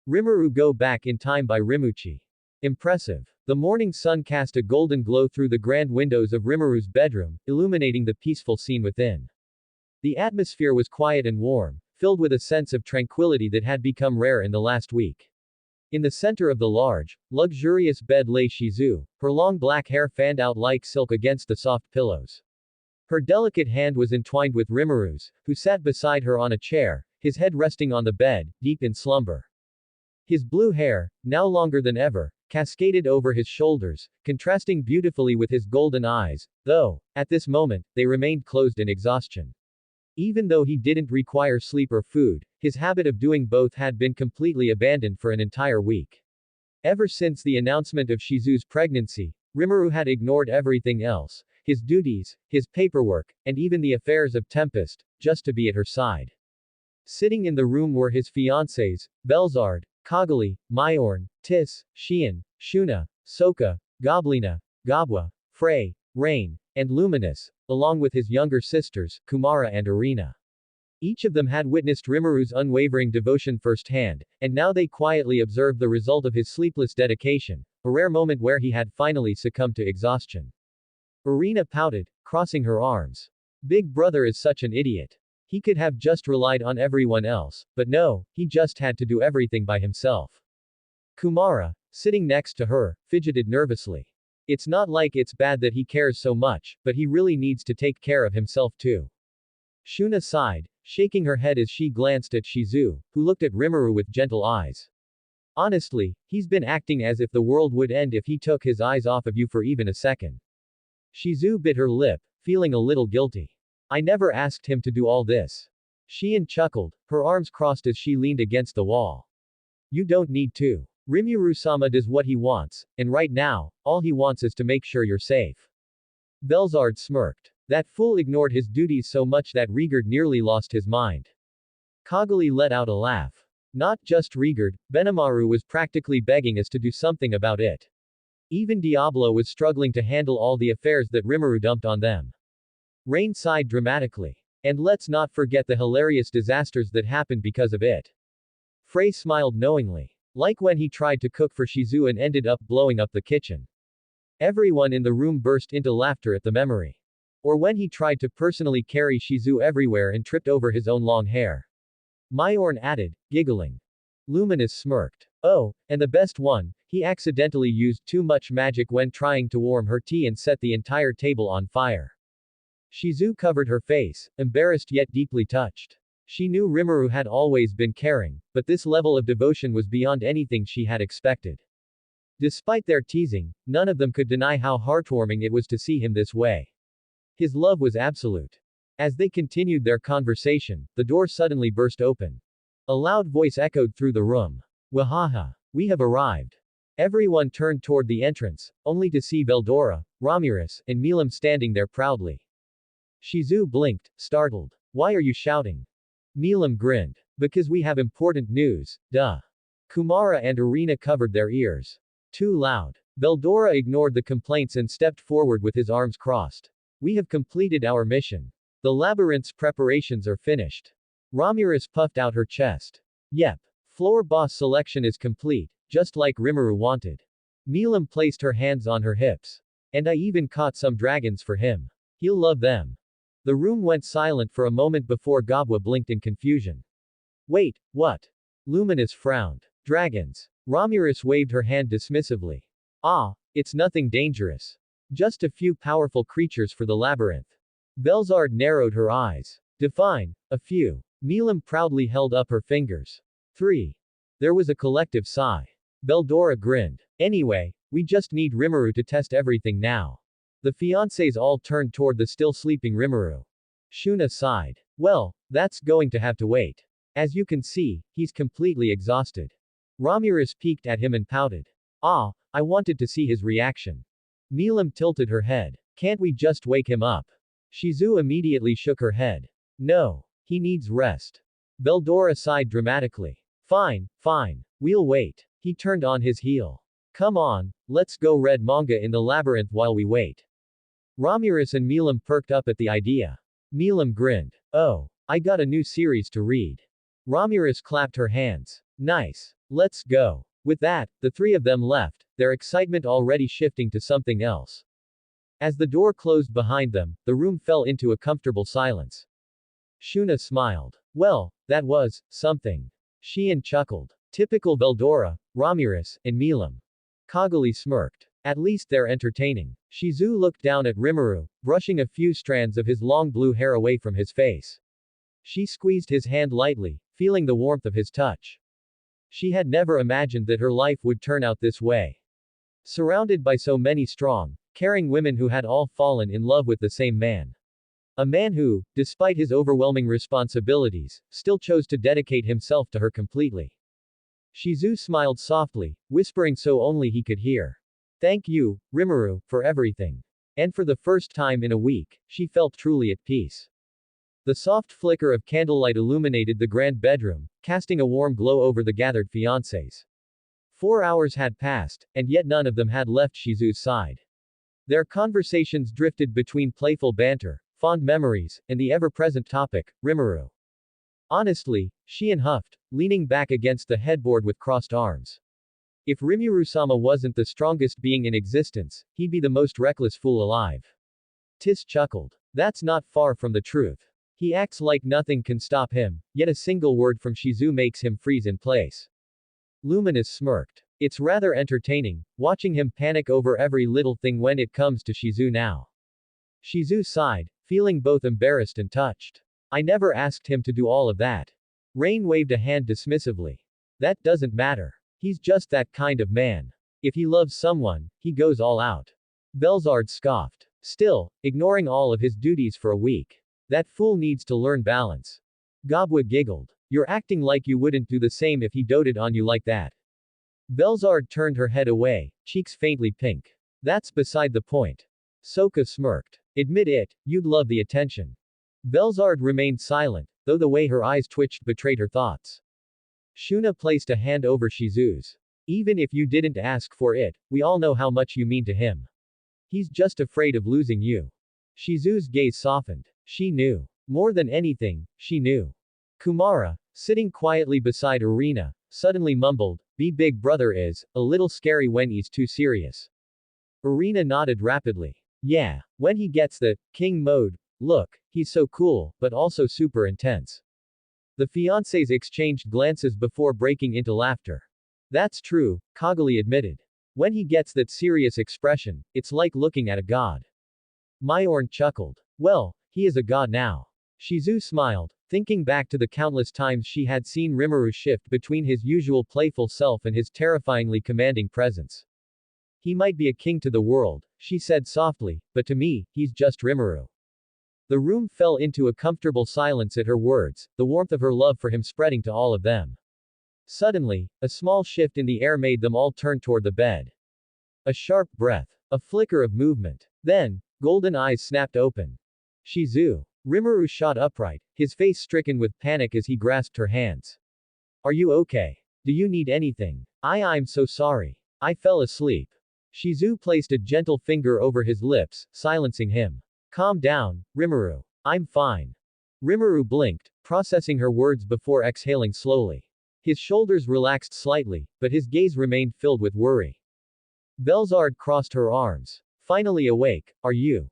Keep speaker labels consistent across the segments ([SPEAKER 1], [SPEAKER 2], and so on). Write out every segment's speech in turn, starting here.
[SPEAKER 1] RIMURU Go Back in Time by Rimu-chi. Impressive. The morning sun cast a golden glow through the grand windows of Rimuru's bedroom, illuminating the peaceful scene within. The atmosphere was quiet and warm, filled with a sense of tranquility that had become rare in the last week. In the center of the large, luxurious bed lay Shizu, her long black hair fanned out like silk against the soft pillows. Her delicate hand was entwined with Rimuru's, who sat beside her on a chair, his head resting on the bed, deep in slumber. His blue hair, now longer than ever, cascaded over his shoulders, contrasting beautifully with his golden eyes, though, at this moment, they remained closed in exhaustion. Even though he didn't require sleep or food, his habit of doing both had been completely abandoned for an entire week. Ever since the announcement of Shizu's pregnancy, Rimuru had ignored everything else, his duties, his paperwork, and even the affairs of Tempest, just to be at her side. Sitting in the room were his fiancés, Belzard, Kagali, Myorn, Tis, Shion, Shuna, Soka, Goblina, Gabwa, Frey, Rain, and Luminous, along with his younger sisters, Kumara and Irina. Each of them had witnessed Rimuru's unwavering devotion firsthand, and now they quietly observed the result of his sleepless dedication, a rare moment where he had finally succumbed to exhaustion. Irina pouted, crossing her arms. Big brother is such an idiot. He could have just relied on everyone else, but no, he just had to do everything by himself. Kumara, sitting next to her, fidgeted nervously. It's not like it's bad that he cares so much, but he really needs to take care of himself too. Shuna sighed, shaking her head as she glanced at Shizu, who looked at Rimuru with gentle eyes. Honestly, he's been acting as if the world would end if he took his eyes off of you for even a second. Shizu bit her lip, feeling a little guilty. I never asked him to do all this. Shion chuckled, her arms crossed as she leaned against the wall. You don't need to. Rimuru-sama does what he wants, and right now, all he wants is to make sure you're safe. Belzard smirked. That fool ignored his duties so much that Rigard nearly lost his mind. Kagali let out a laugh. Not just Rigard, Benimaru was practically begging us to do something about it. Even Diablo was struggling to handle all the affairs that Rimuru dumped on them. Rain sighed dramatically. And let's not forget the hilarious disasters that happened because of it. Frey smiled knowingly. Like when he tried to cook for Shizu and ended up blowing up the kitchen. Everyone in the room burst into laughter at the memory. Or when he tried to personally carry Shizu everywhere and tripped over his own long hair. Myorn added, giggling. Luminous smirked. Oh, and the best one, he accidentally used too much magic when trying to warm her tea and set the entire table on fire. Shizu covered her face, embarrassed yet deeply touched. She knew Rimuru had always been caring, but this level of devotion was beyond anything she had expected. Despite their teasing, none of them could deny how heartwarming it was to see him this way. His love was absolute. As they continued their conversation, the door suddenly burst open. A loud voice echoed through the room. Wahaha! We have arrived. Everyone turned toward the entrance, only to see Veldora, Ramirez, and Milam standing there proudly. Shizu blinked, startled. Why are you shouting? Milam grinned. Because we have important news, duh. Kumara and Irina covered their ears. Too loud. Veldora ignored the complaints and stepped forward with his arms crossed. We have completed our mission. The labyrinth's preparations are finished. Ramirez puffed out her chest. Yep. Floor boss selection is complete, just like Rimuru wanted. Milam placed her hands on her hips. And I even caught some dragons for him. He'll love them. The room went silent for a moment before Gabwa blinked in confusion. Wait, what? Luminous frowned. Dragons. Ramirez waved her hand dismissively. Ah, it's nothing dangerous. Just a few powerful creatures for the labyrinth. Belzard narrowed her eyes. Define, a few. Milam proudly held up her fingers. 3. There was a collective sigh. Veldora grinned. Anyway, we just need Rimuru to test everything now. The fiancés all turned toward the still sleeping Rimuru. Shuna sighed. Well, that's going to have to wait. As you can see, he's completely exhausted. Ramirez peeked at him and pouted. Ah, I wanted to see his reaction. Milam tilted her head. Can't we just wake him up? Shizu immediately shook her head. No. He needs rest. Veldora sighed dramatically. Fine, fine. We'll wait. He turned on his heel. Come on, let's go read manga in the labyrinth while we wait. Ramirez and Milam perked up at the idea. Milam grinned. Oh, I got a new series to read. Ramirez clapped her hands. Nice. Let's go. With that, the three of them left, their excitement already shifting to something else. As the door closed behind them, the room fell into a comfortable silence. Shuna smiled. Well, that was something. Shion chuckled. Typical Veldora, Ramirez, and Milam. Kaguli smirked. At least they're entertaining. Shizu looked down at Rimuru, brushing a few strands of his long blue hair away from his face. She squeezed his hand lightly, feeling the warmth of his touch. She had never imagined that her life would turn out this way. Surrounded by so many strong, caring women who had all fallen in love with the same man. A man who, despite his overwhelming responsibilities, still chose to dedicate himself to her completely. Shizu smiled softly, whispering so only he could hear. Thank you, Rimuru, for everything. And for the first time in a week, she felt truly at peace. The soft flicker of candlelight illuminated the grand bedroom, casting a warm glow over the gathered fiancés. 4 hours had passed, and yet none of them had left Shizu's side. Their conversations drifted between playful banter, fond memories, and the ever-present topic, Rimuru. Honestly, Shion huffed, leaning back against the headboard with crossed arms. If Rimuru-sama wasn't the strongest being in existence, he'd be the most reckless fool alive. Tis chuckled. That's not far from the truth. He acts like nothing can stop him, yet a single word from Shizu makes him freeze in place. Luminous smirked. It's rather entertaining, watching him panic over every little thing when it comes to Shizu now. Shizu sighed, feeling both embarrassed and touched. I never asked him to do all of that. Rain waved a hand dismissively. That doesn't matter. He's just that kind of man. If he loves someone, he goes all out. Belzard scoffed. Still, ignoring all of his duties for a week. That fool needs to learn balance. Gobwa giggled. You're acting like you wouldn't do the same if he doted on you like that. Belzard turned her head away, cheeks faintly pink. That's beside the point. Soka smirked. Admit it, you'd love the attention. Belzard remained silent, though the way her eyes twitched betrayed her thoughts. Shuna placed a hand over Shizu's. Even if you didn't ask for it, we all know how much you mean to him. He's just afraid of losing you. Shizu's gaze softened. She knew. More than anything, she knew. Kumara, sitting quietly beside Irina, suddenly mumbled, "Be big brother is a little scary when he's too serious." Irina nodded rapidly. Yeah, when he gets the king mode, look, he's so cool, but also super intense. The fiancés exchanged glances before breaking into laughter. That's true, Kaguli admitted. When he gets that serious expression, it's like looking at a god. Myorn chuckled. Well, he is a god now. Shizu smiled, thinking back to the countless times she had seen Rimuru shift between his usual playful self and his terrifyingly commanding presence. He might be a king to the world, she said softly, but to me, he's just Rimuru. The room fell into a comfortable silence at her words, the warmth of her love for him spreading to all of them. Suddenly, a small shift in the air made them all turn toward the bed. A sharp breath. A flicker of movement. Then, golden eyes snapped open. Shizu. Rimuru shot upright, his face stricken with panic as he grasped her hands. Are you okay? Do you need anything? I'm so sorry. I fell asleep. Shizu placed a gentle finger over his lips, silencing him. Calm down, Rimuru. I'm fine. Rimuru blinked, processing her words before exhaling slowly. His shoulders relaxed slightly, but his gaze remained filled with worry. Belzard crossed her arms. Finally awake, are you?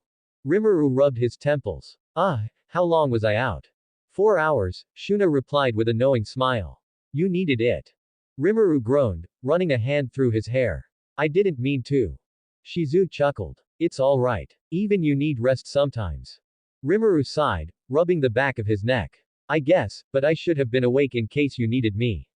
[SPEAKER 1] Rimuru rubbed his temples. How long was I out? 4 hours, Shuna replied with a knowing smile. You needed it. Rimuru groaned, running a hand through his hair. I didn't mean to. Shizu chuckled. It's all right. Even you need rest sometimes. Rimuru sighed, rubbing the back of his neck. I guess, but I should have been awake in case you needed me.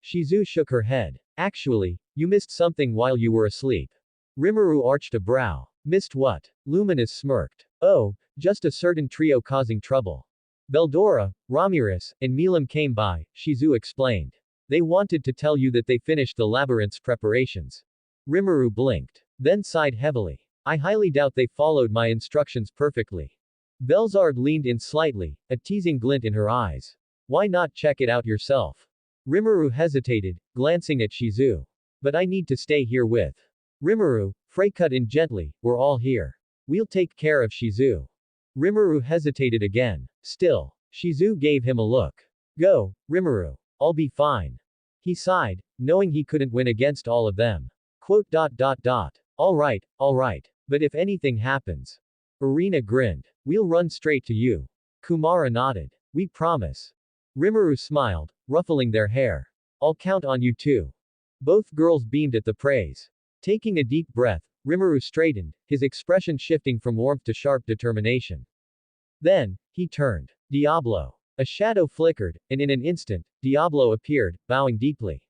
[SPEAKER 1] Shizu shook her head. Actually, you missed something while you were asleep. Rimuru arched a brow. Missed what? Luminous smirked. Oh, just a certain trio causing trouble. Veldora, Ramirez, and Milam came by, Shizu explained. They wanted to tell you that they finished the labyrinth's preparations. Rimuru blinked. Then sighed heavily. I highly doubt they followed my instructions perfectly. Belzard leaned in slightly, a teasing glint in her eyes. Why not check it out yourself? Rimuru hesitated, glancing at Shizu. But I need to stay here with Rimuru. Frey cut in gently, we're all here. We'll take care of Shizu. Rimuru hesitated again. Still, Shizu gave him a look. Go, Rimuru. I'll be fine. He sighed, knowing he couldn't win against all of them. Quote. Alright, but if anything happens. Irina grinned. We'll run straight to you. Kumara nodded. We promise. Rimuru smiled, ruffling their hair. I'll count on you too. Both girls beamed at the praise. Taking a deep breath, Rimuru straightened, his expression shifting from warmth to sharp determination. Then, he turned. Diablo. A shadow flickered, and in an instant, Diablo appeared, bowing deeply.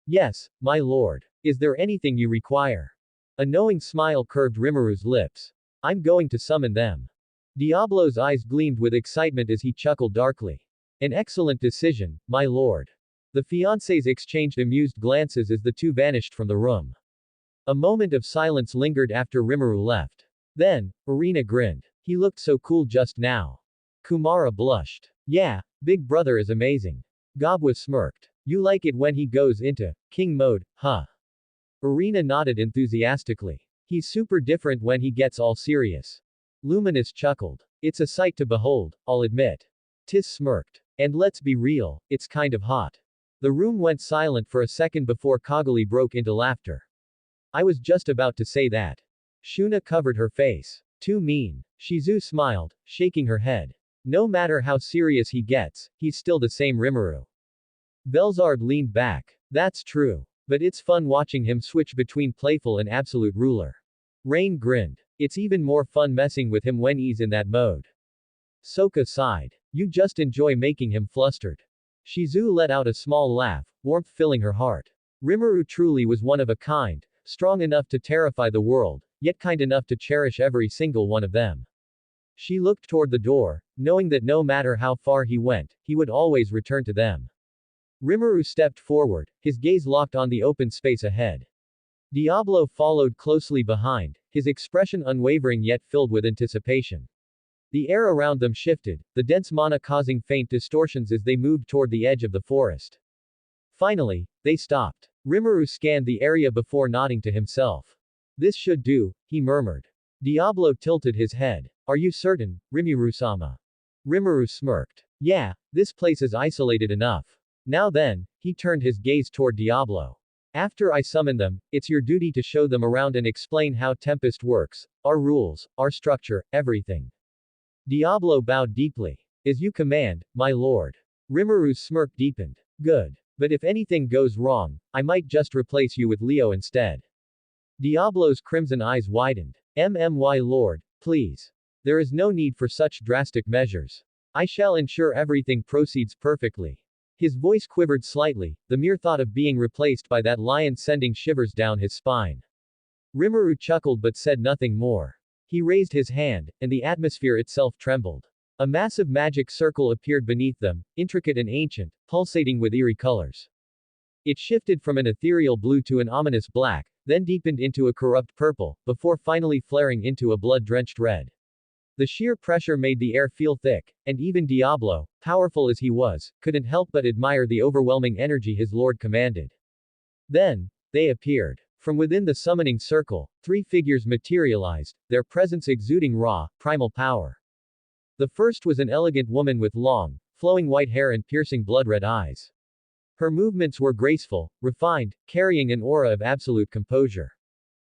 [SPEAKER 1] Yes, my lord. Is there anything you require? A knowing smile curved Rimuru's lips. I'm going to summon them. Diablo's eyes gleamed with excitement as he chuckled darkly. An excellent decision, my lord. The fiancés exchanged amused glances as the two vanished from the room. A moment of silence lingered after Rimuru left. Then, Irina grinned. He looked so cool just now. Kumara blushed. Yeah, Big Brother is amazing. Gobwa smirked. You like it when he goes into king mode, huh? Irina nodded enthusiastically. He's super different when he gets all serious. Luminous chuckled. It's a sight to behold, I'll admit. Tis smirked. And let's be real, it's kind of hot. The room went silent for a second before Kaguli broke into laughter. I was just about to say that. Shuna covered her face. Too mean. Shizu smiled, shaking her head. No matter how serious he gets, he's still the same Rimuru. Belzard leaned back. That's true. But it's fun watching him switch between playful and absolute ruler. Rain grinned. It's even more fun messing with him when he's in that mode. Soka sighed. You just enjoy making him flustered. Shizu let out a small laugh, warmth filling her heart. Rimuru truly was one of a kind, strong enough to terrify the world, yet kind enough to cherish every single one of them. She looked toward the door, knowing that no matter how far he went, he would always return to them. Rimuru stepped forward, his gaze locked on the open space ahead. Diablo followed closely behind, his expression unwavering yet filled with anticipation. The air around them shifted, the dense mana causing faint distortions as they moved toward the edge of the forest. Finally, they stopped. Rimuru scanned the area before nodding to himself. This should do, he murmured. Diablo tilted his head. Are you certain, Rimuru-sama? Rimuru smirked. Yeah, this place is isolated enough. Now then, he turned his gaze toward Diablo. After I summon them, it's your duty to show them around and explain how Tempest works, our rules, our structure, everything. Diablo bowed deeply. As you command, my lord. Rimuru's smirk deepened. Good. But if anything goes wrong, I might just replace you with Leo instead. Diablo's crimson eyes widened. MMY lord, please. There is no need for such drastic measures. I shall ensure everything proceeds perfectly. His voice quivered slightly, the mere thought of being replaced by that lion sending shivers down his spine. Rimuru chuckled but said nothing more. He raised his hand, and the atmosphere itself trembled. A massive magic circle appeared beneath them, intricate and ancient, pulsating with eerie colors. It shifted from an ethereal blue to an ominous black, then deepened into a corrupt purple, before finally flaring into a blood-drenched red. The sheer pressure made the air feel thick, and even Diablo, powerful as he was, couldn't help but admire the overwhelming energy his lord commanded. Then, they appeared. From within the summoning circle, three figures materialized, their presence exuding raw, primal power. The first was an elegant woman with long, flowing white hair and piercing blood-red eyes. Her movements were graceful, refined, carrying an aura of absolute composure.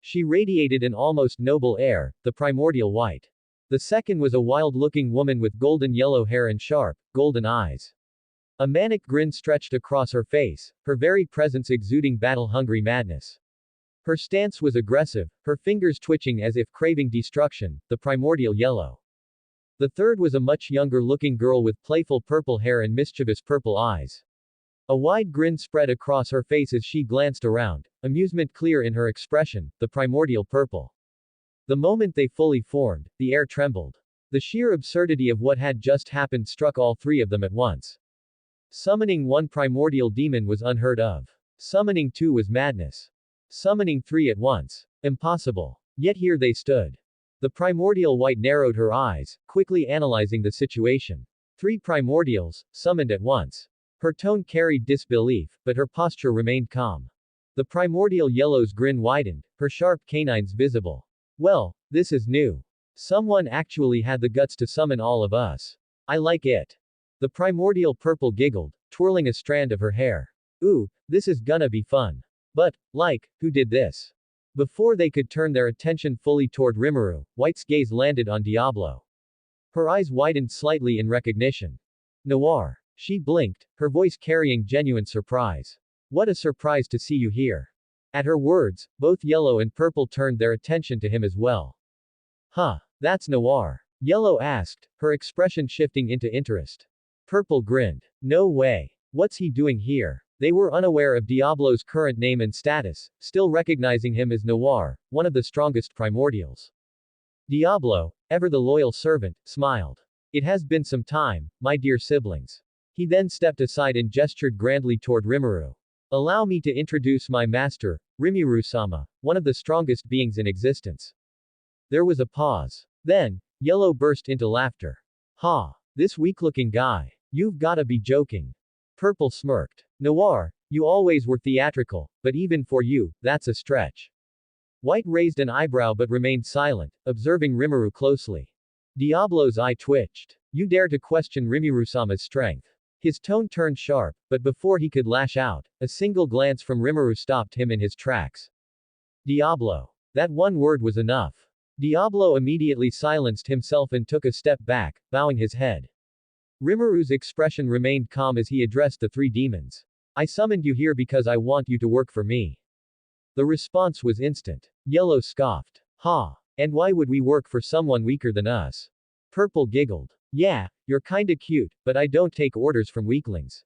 [SPEAKER 1] She radiated an almost noble air, the primordial white. The second was a wild-looking woman with golden yellow hair and sharp, golden eyes. A manic grin stretched across her face, her very presence exuding battle-hungry madness. Her stance was aggressive, her fingers twitching as if craving destruction, the primordial yellow. The third was a much younger-looking girl with playful purple hair and mischievous purple eyes. A wide grin spread across her face as she glanced around, amusement clear in her expression, the primordial purple. The moment they fully formed, the air trembled. The sheer absurdity of what had just happened struck all three of them at once. Summoning one primordial demon was unheard of. Summoning two was madness. Summoning three at once. Impossible. Yet here they stood. The primordial white narrowed her eyes, quickly analyzing the situation. Three primordials, summoned at once. Her tone carried disbelief, but her posture remained calm. The primordial yellow's grin widened, her sharp canines visible. Well, this is new. Someone actually had the guts to summon all of us. I like it. The primordial purple giggled, twirling a strand of her hair. Ooh, This is gonna be fun. But, who did this? Before they could turn their attention fully toward Rimuru, White's gaze landed on Diablo. Her eyes widened slightly in recognition. Noir. She blinked, her voice carrying genuine surprise. What a surprise to see you here. At her words, both Yellow and Purple turned their attention to him as well. Huh, that's Noir. Yellow asked, her expression shifting into interest. Purple grinned. No way. What's he doing here? They were unaware of Diablo's current name and status, still recognizing him as Noir, one of the strongest primordials. Diablo, ever the loyal servant, smiled. It has been some time, my dear siblings. He then stepped aside and gestured grandly toward Rimuru. Allow me to introduce my master, Rimuru-sama, one of the strongest beings in existence. There was a pause. Then, Yellow burst into laughter. Ha! This weak-looking guy. You've gotta be joking. Purple smirked. Noir, you always were theatrical, but even for you, that's a stretch. White raised an eyebrow but remained silent, observing Rimuru closely. Diablo's eye twitched. You dare to question Rimuru-sama's strength. His tone turned sharp, but before he could lash out, a single glance from Rimuru stopped him in his tracks. Diablo. That one word was enough. Diablo immediately silenced himself and took a step back, bowing his head. Rimuru's expression remained calm as he addressed the three demons. I summoned you here because I want you to work for me. The response was instant. Yellow scoffed. Ha! And why would we work for someone weaker than us? Purple giggled. Yeah, you're kinda cute, but I don't take orders from weaklings.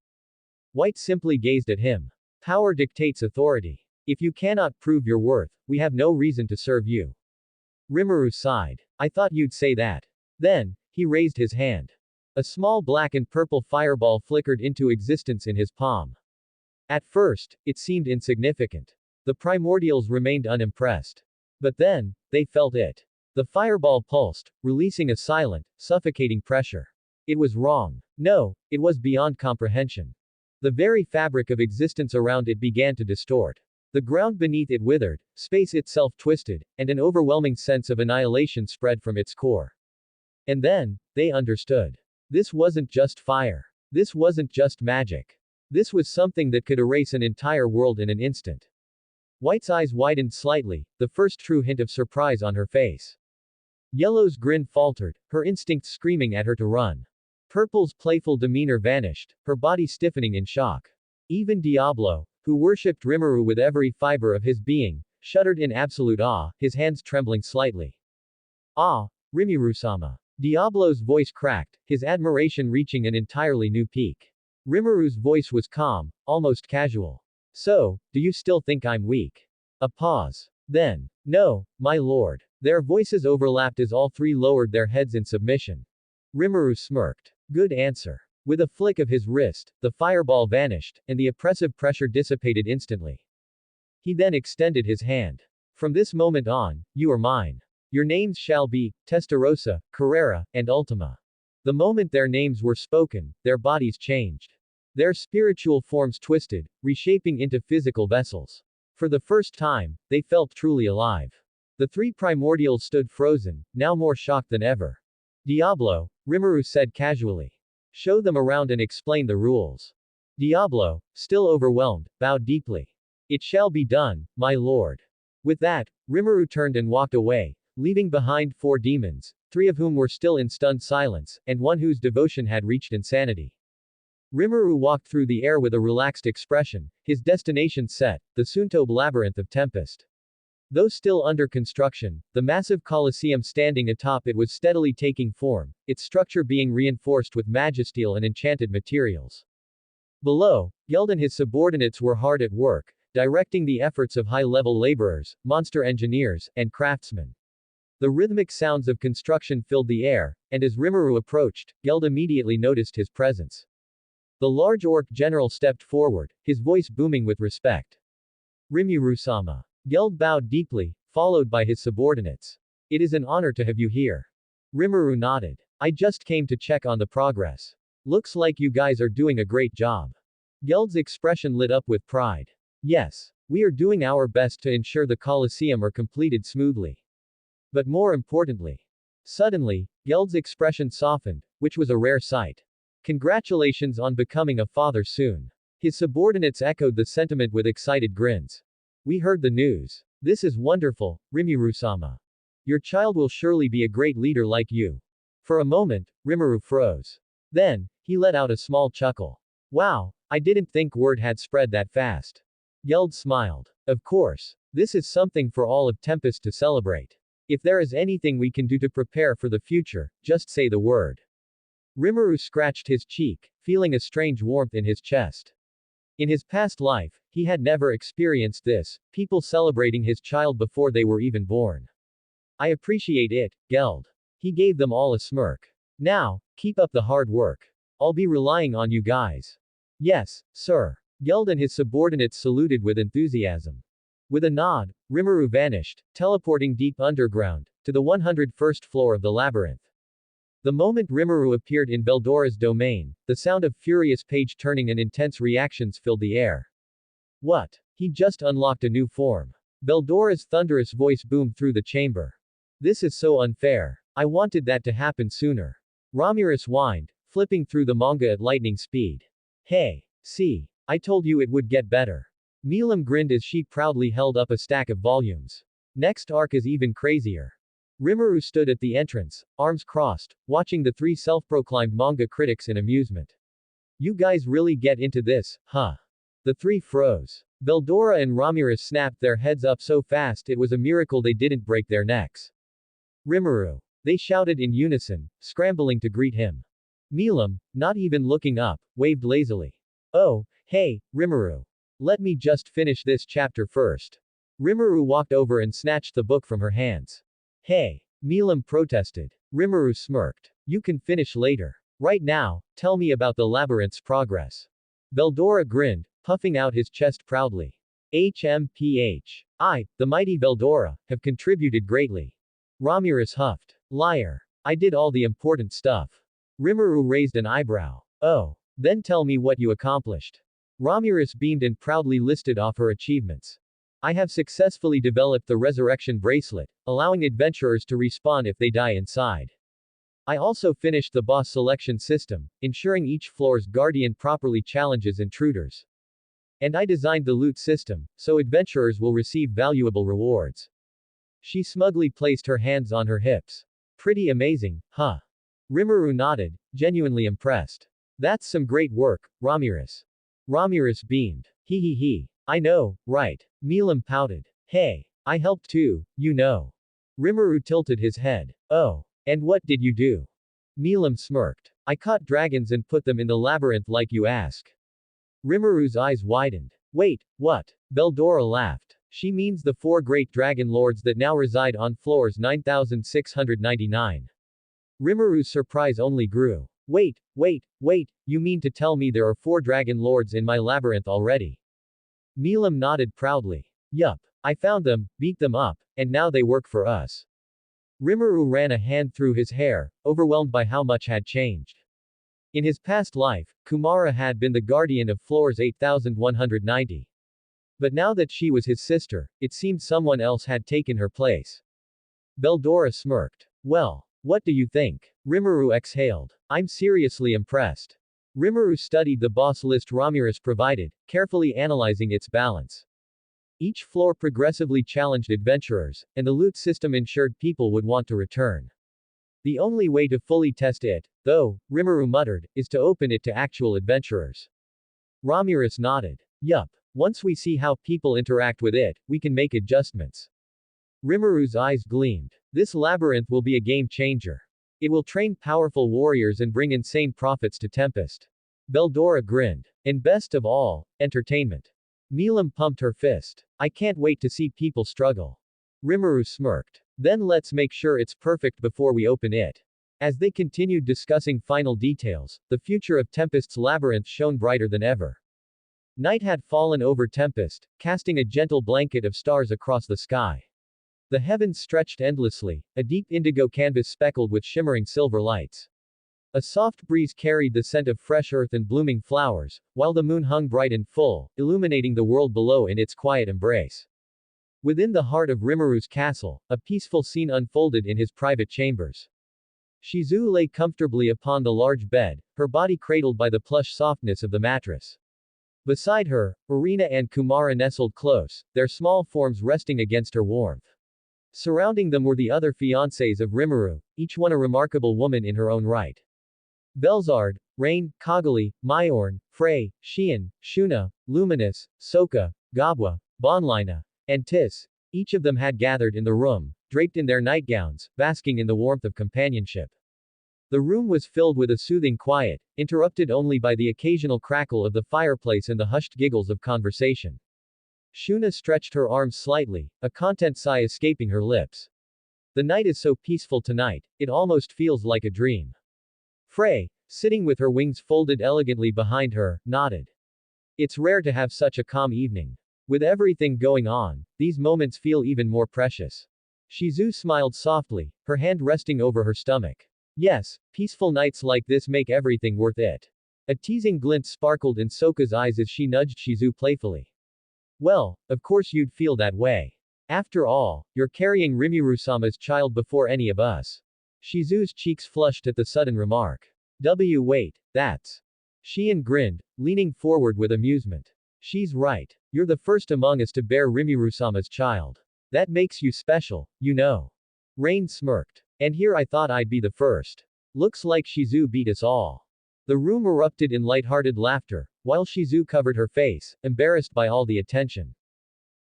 [SPEAKER 1] White simply gazed at him. Power dictates authority. If you cannot prove your worth, we have no reason to serve you. Rimuru sighed. I thought you'd say that. Then, he raised his hand. A small black and purple fireball flickered into existence in his palm. At first, it seemed insignificant. The primordials remained unimpressed. But then, they felt it. The fireball pulsed, releasing a silent, suffocating pressure. It was wrong. No, it was beyond comprehension. The very fabric of existence around it began to distort. The ground beneath it withered, space itself twisted, and an overwhelming sense of annihilation spread from its core. And then, they understood. This wasn't just fire. This wasn't just magic. This was something that could erase an entire world in an instant. White's eyes widened slightly, the first true hint of surprise on her face. Yellow's grin faltered, her instincts screaming at her to run. Purple's playful demeanor vanished, her body stiffening in shock. Even Diablo, who worshipped Rimuru with every fiber of his being, shuddered in absolute awe, his hands trembling slightly. Ah, Rimuru-sama. Diablo's voice cracked, his admiration reaching an entirely new peak. Rimuru's voice was calm, almost casual. So, do you still think I'm weak? A pause. Then, no, my lord. Their voices overlapped as all three lowered their heads in submission. Rimuru smirked. Good answer. With a flick of his wrist, the fireball vanished, and the oppressive pressure dissipated instantly. He then extended his hand. From this moment on, you are mine. Your names shall be, Testarossa, Carrera, and Ultima. The moment their names were spoken, their bodies changed. Their spiritual forms twisted, reshaping into physical vessels. For the first time, they felt truly alive. The three primordials stood frozen, now more shocked than ever. Diablo, Rimuru said casually. Show them around and explain the rules. Diablo, still overwhelmed, bowed deeply. It shall be done, my lord. With that, Rimuru turned and walked away, leaving behind four demons, three of whom were still in stunned silence, and one whose devotion had reached insanity. Rimuru walked through the air with a relaxed expression, his destination set, the Suntobe Labyrinth of Tempest. Though still under construction, the massive Colosseum standing atop it was steadily taking form, its structure being reinforced with magisteel and enchanted materials. Below, Geld and his subordinates were hard at work, directing the efforts of high-level laborers, monster engineers, and craftsmen. The rhythmic sounds of construction filled the air, and as Rimuru approached, Geld immediately noticed his presence. The large orc general stepped forward, his voice booming with respect. Rimuru-sama. Geld bowed deeply, followed by his subordinates. It is an honor to have you here. Rimuru nodded. I just came to check on the progress. Looks like you guys are doing a great job. Geld's expression lit up with pride. Yes, we are doing our best to ensure the Colosseum are completed smoothly. But more importantly. Suddenly, Geld's expression softened, which was a rare sight. Congratulations on becoming a father soon. His subordinates echoed the sentiment with excited grins. We heard the news. This is wonderful, Rimuru-sama. Your child will surely be a great leader like you. For a moment, Rimuru froze. Then, he let out a small chuckle. Wow, I didn't think word had spread that fast. Geld smiled. Of course. This is something for all of Tempest to celebrate. If there is anything we can do to prepare for the future, just say the word. Rimuru scratched his cheek, feeling a strange warmth in his chest. In his past life, he had never experienced this, people celebrating his child before they were even born. I appreciate it, Geld. He gave them all a smirk. Now, keep up the hard work. I'll be relying on you guys. Yes, sir. Geld and his subordinates saluted with enthusiasm. With a nod, Rimuru vanished, teleporting deep underground, to the 101st floor of the labyrinth. The moment Rimuru appeared in Beldora's domain, the sound of furious page turning and intense reactions filled the air. What? He just unlocked a new form. Beldora's thunderous voice boomed through the chamber. This is so unfair. I wanted that to happen sooner. Ramirez whined, flipping through the manga at lightning speed. Hey, see, I told you it would get better. Milam grinned as she proudly held up a stack of volumes. Next arc is even crazier. Rimuru stood at the entrance, arms crossed, watching the three self-proclaimed manga critics in amusement. You guys really get into this, huh? The three froze. Beldora and Ramirez snapped their heads up so fast it was a miracle they didn't break their necks. Rimuru. They shouted in unison, scrambling to greet him. Milam, not even looking up, waved lazily. Oh, hey, Rimuru. Let me just finish this chapter first. Rimuru walked over and snatched the book from her hands. Hey. Milam protested. Rimuru smirked. You can finish later. Right now, tell me about the labyrinth's progress. Beldora grinned, puffing out his chest proudly. HMPH. I, the mighty Beldora, have contributed greatly. Ramirez huffed. Liar. I did all the important stuff. Rimuru raised an eyebrow. Oh. Then tell me what you accomplished. Ramirez beamed and proudly listed off her achievements. I have successfully developed the resurrection bracelet, allowing adventurers to respawn if they die inside. I also finished the boss selection system, ensuring each floor's guardian properly challenges intruders. And I designed the loot system, so adventurers will receive valuable rewards. She smugly placed her hands on her hips. Pretty amazing, huh? Rimuru nodded, genuinely impressed. That's some great work, Ramirez. Ramirez beamed. He. I know, right. Milam pouted. Hey. I helped too, you know. Rimuru tilted his head. Oh. And what did you do? Milam smirked. I caught dragons and put them in the labyrinth like you ask. Rimuru's eyes widened. Wait, what? Beldora laughed. She means the 4 great dragon lords that now reside on floors 9699. Rimuru's surprise only grew. Wait, you mean to tell me there are 4 dragon lords in my labyrinth already? Milam nodded proudly. Yup. I found them, beat them up, and now they work for us. Rimuru ran a hand through his hair, overwhelmed by how much had changed. In his past life, Kumara had been the guardian of floors 8190. But now that she was his sister, it seemed someone else had taken her place. Beldora smirked. Well, what do you think? Rimuru exhaled. I'm seriously impressed. Rimuru studied the boss list Ramirez provided, carefully analyzing its balance. Each floor progressively challenged adventurers, and the loot system ensured people would want to return. The only way to fully test it, though, Rimuru muttered, is to open it to actual adventurers. Ramirez nodded. Yup. Once we see how people interact with it, we can make adjustments. Rimuru's eyes gleamed. This labyrinth will be a game changer. It will train powerful warriors and bring insane profits to Tempest. Beldora grinned. And best of all, entertainment. Milam pumped her fist. I can't wait to see people struggle. Rimuru smirked. Then let's make sure it's perfect before we open it. As they continued discussing final details, the future of Tempest's labyrinth shone brighter than ever. Night had fallen over Tempest, casting a gentle blanket of stars across the sky. The heavens stretched endlessly, a deep indigo canvas speckled with shimmering silver lights. A soft breeze carried the scent of fresh earth and blooming flowers, while the moon hung bright and full, illuminating the world below in its quiet embrace. Within the heart of Rimuru's castle, a peaceful scene unfolded in his private chambers. Shizu lay comfortably upon the large bed, her body cradled by the plush softness of the mattress. Beside her, Irina and Kumara nestled close, their small forms resting against her warmth. Surrounding them were the other fiancés of Rimuru, each one a remarkable woman in her own right. Belzard, Rain, Kaguli, Myorn, Frey, Xian, Shuna, Luminous, Soka, Gabwa, Bonlina, and Tis. Each of them had gathered in the room, draped in their nightgowns, basking in the warmth of companionship. The room was filled with a soothing quiet, interrupted only by the occasional crackle of the fireplace and the hushed giggles of conversation. Shuna stretched her arms slightly, a content sigh escaping her lips. The night is so peaceful tonight, it almost feels like a dream. Frey, sitting with her wings folded elegantly behind her, nodded. It's rare to have such a calm evening. With everything going on, these moments feel even more precious. Shizu smiled softly, her hand resting over her stomach. Yes, peaceful nights like this make everything worth it. A teasing glint sparkled in Soka's eyes as she nudged Shizu playfully. Well, of course you'd feel that way. After all, you're carrying Rimuru-sama's child before any of us. Shizu's cheeks flushed at the sudden remark. Wait, that's. Xian grinned, leaning forward with amusement. She's right. You're the first among us to bear Rimuru-sama's child. That makes you special, you know. Rain smirked. And here I thought I'd be the first. Looks like Shizu beat us all. The room erupted in light-hearted laughter, while Shizu covered her face, embarrassed by all the attention.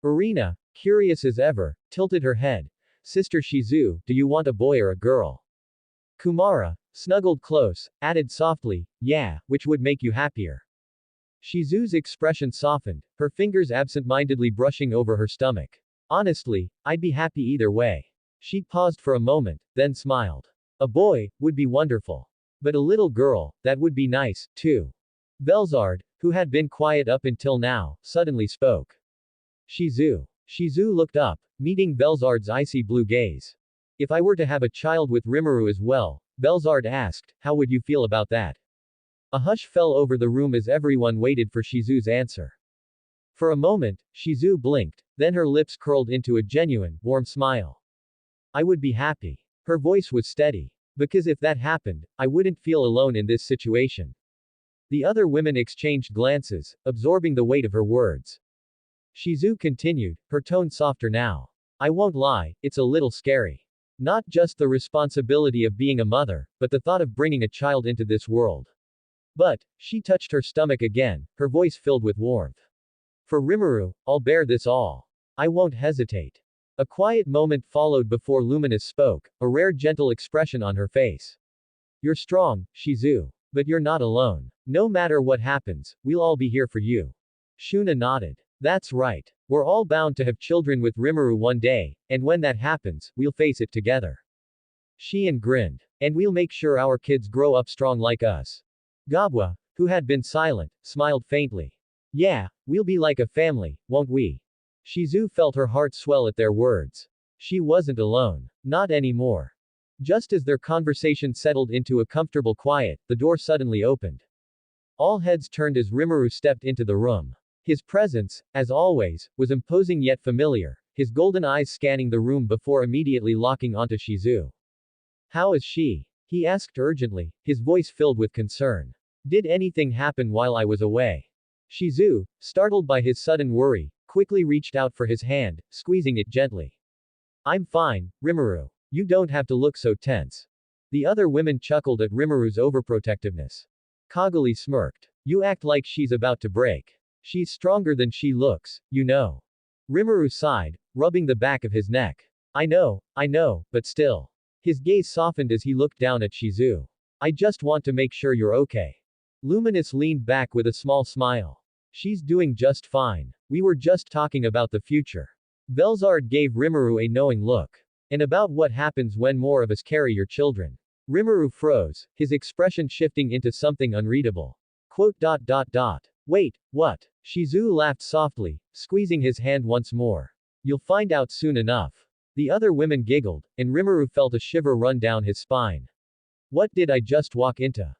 [SPEAKER 1] Irina, curious as ever, tilted her head. Sister Shizu, do you want a boy or a girl? Kumara, snuggled close, added softly, yeah, which would make you happier? Shizu's expression softened, her fingers absent-mindedly brushing over her stomach. Honestly, I'd be happy either way. She paused for a moment, then smiled. A boy would be wonderful. But a little girl, that would be nice, too. Belzard, who had been quiet up until now, suddenly spoke. Shizu. Shizu looked up, meeting Belzard's icy blue gaze. If I were to have a child with Rimuru as well, Belzard asked, how would you feel about that? A hush fell over the room as everyone waited for Shizu's answer. For a moment, Shizu blinked, then her lips curled into a genuine, warm smile. I would be happy. Her voice was steady. Because if that happened, I wouldn't feel alone in this situation. The other women exchanged glances, absorbing the weight of her words. Shizu continued, her tone softer now. I won't lie, it's a little scary. Not just the responsibility of being a mother, but the thought of bringing a child into this world. But, she touched her stomach again, her voice filled with warmth. For Rimuru, I'll bear this all. I won't hesitate. A quiet moment followed before Luminous spoke, a rare gentle expression on her face. You're strong, Shizu. But you're not alone. No matter what happens, we'll all be here for you. Shuna nodded. That's right. We're all bound to have children with Rimuru one day, and when that happens, we'll face it together. Xian grinned. And we'll make sure our kids grow up strong like us. Gabwa, who had been silent, smiled faintly. Yeah, we'll be like a family, won't we? Shizu felt her heart swell at their words. She wasn't alone. Not anymore. Just as their conversation settled into a comfortable quiet, the door suddenly opened. All heads turned as Rimuru stepped into the room. His presence, as always, was imposing yet familiar, his golden eyes scanning the room before immediately locking onto Shizu. How is she? He asked urgently, his voice filled with concern. Did anything happen while I was away? Shizu, startled by his sudden worry, quickly reached out for his hand, squeezing it gently. I'm fine, Rimuru. You don't have to look so tense. The other women chuckled at Rimuru's overprotectiveness. Kaguli smirked. You act like she's about to break. She's stronger than she looks, you know. Rimuru sighed, rubbing the back of his neck. I know, but still. His gaze softened as he looked down at Shizu. I just want to make sure you're okay. Luminous leaned back with a small smile. She's doing just fine. We were just talking about the future. Belzard gave Rimuru a knowing look. And about what happens when more of us carry your children. Rimuru froze, his expression shifting into something unreadable. Quote. Wait, what? Shizu laughed softly, squeezing his hand once more. You'll find out soon enough. The other women giggled, and Rimuru felt a shiver run down his spine. What did I just walk into?